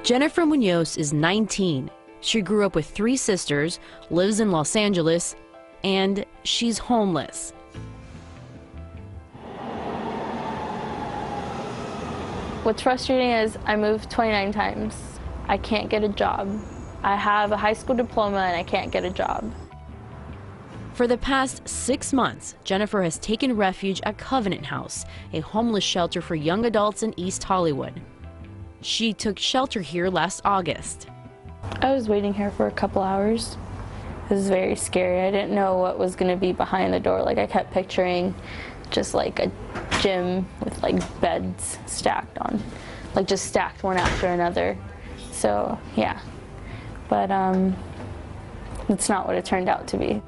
Jennifer Munoz is 19. She grew up with 3 sisters, lives in Los Angeles, and she's homeless. What's frustrating is I moved 29 times. I can't get a job. I have a high school diploma and I can't get a job. For the past 6 months, Jennifer has taken refuge at Covenant House, a homeless shelter for young adults in East Hollywood. She took shelter here last August. I was waiting here for a couple hours. It was very scary. I didn't know what was going to be behind the door. Like, I kept picturing just like a gym with like beds stacked on, like just stacked one after another. So yeah, but it's not what it turned out to be.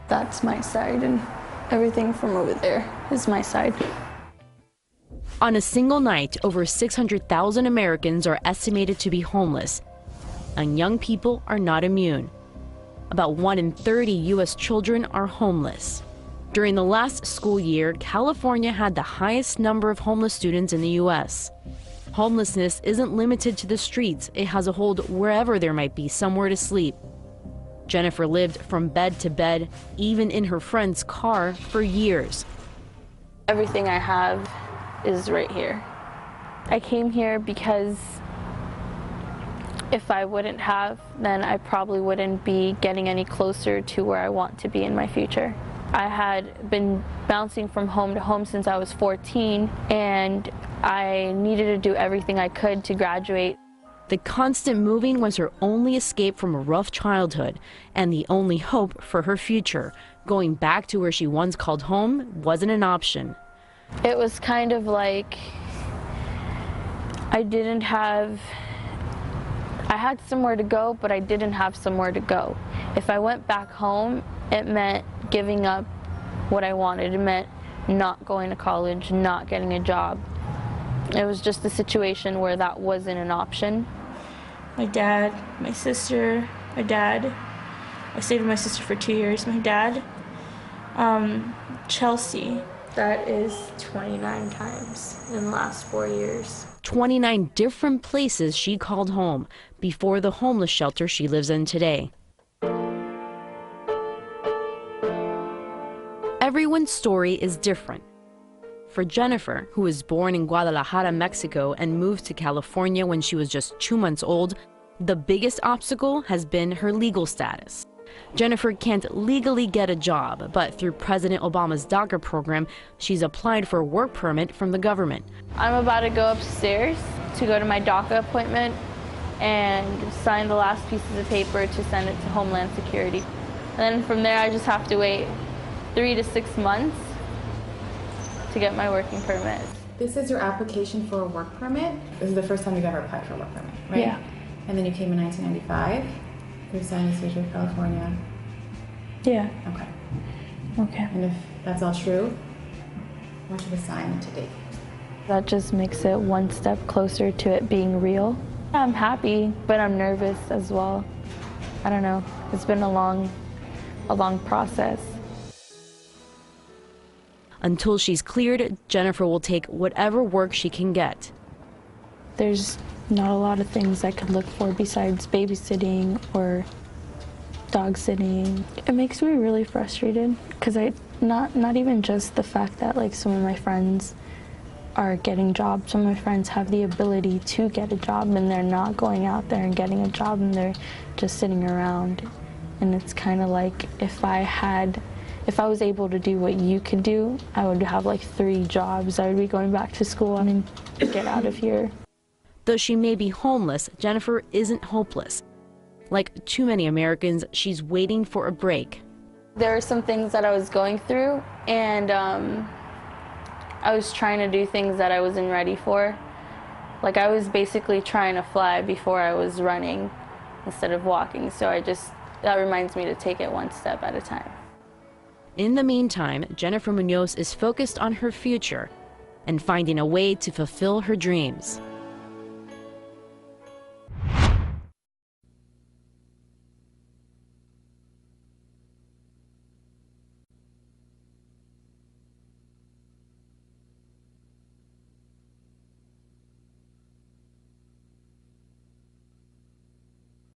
That's my side, and everything from over there is my side. On a single night, over 600,000 Americans are estimated to be homeless, and young people are not immune. About 1 in 30 U.S. children are homeless. During the last school year, California had the highest number of homeless students in the U.S. Homelessness isn't limited to the streets. It has a hold wherever there might be somewhere to sleep. Jennifer lived from bed to bed, even in her friend's car, for years. Everything I have is right here. I came here because if I wouldn't have, then I probably wouldn't be getting any closer to where I want to be in my future. I had been bouncing from home to home since I was 14, and I needed to do everything I could to graduate. The constant moving was her only escape from a rough childhood and the only hope for her future. Going back to where she once called home wasn't an option. It was kind of like I had somewhere to go, but I didn't have somewhere to go. If I went back home, it meant giving up what I wanted. It meant not going to college, not getting a job. It was just a situation where that wasn't an option. My dad, my sister, my dad. I stayed with my sister for 2 years. My dad, Chelsea. That is 29 times in the last 4 years. 29 different places she called home before the homeless shelter she lives in today. Everyone's story is different. For Jennifer, who was born in Guadalajara, Mexico, and moved to California when she was just 2 months old, the biggest obstacle has been her legal status. Jennifer can't legally get a job, but through President Obama's DACA program, she's applied for a work permit from the government. I'm about to go upstairs to go to my DACA appointment and sign the last pieces of paper to send it to Homeland Security. And then from there, I just have to wait 3 to 6 months to get my working permit. This is your application for a work permit? This is the first time you've ever applied for a work permit, right? Yeah. And then you came in 1995 through San Ysidro, California? Yeah. Okay. Okay. And if that's all true, what's your assignment to date? That just makes it one step closer to it being real. I'm happy, but I'm nervous as well. I don't know. It's been a long process. Until she's cleared, Jennifer will take whatever work she can get. There's not a lot of things I could look for besides babysitting or dog sitting. It makes me really frustrated because not even just the fact that like some of my friends are getting jobs. Some of my friends have the ability to get a job and they're not going out there and getting a job and they're just sitting around. And it's kind of like if I was able to do what you could do, I would have like 3 jobs. I would be going back to school and get out of here. Though she may be homeless, Jennifer isn't hopeless. Like too many Americans, she's waiting for a break. There were some things that I was going through, and I was trying to do things that I wasn't ready for. Like I was basically trying to fly before I was running instead of walking. So that reminds me to take it one step at a time. In the meantime, Jennifer Munoz is focused on her future and finding a way to fulfill her dreams.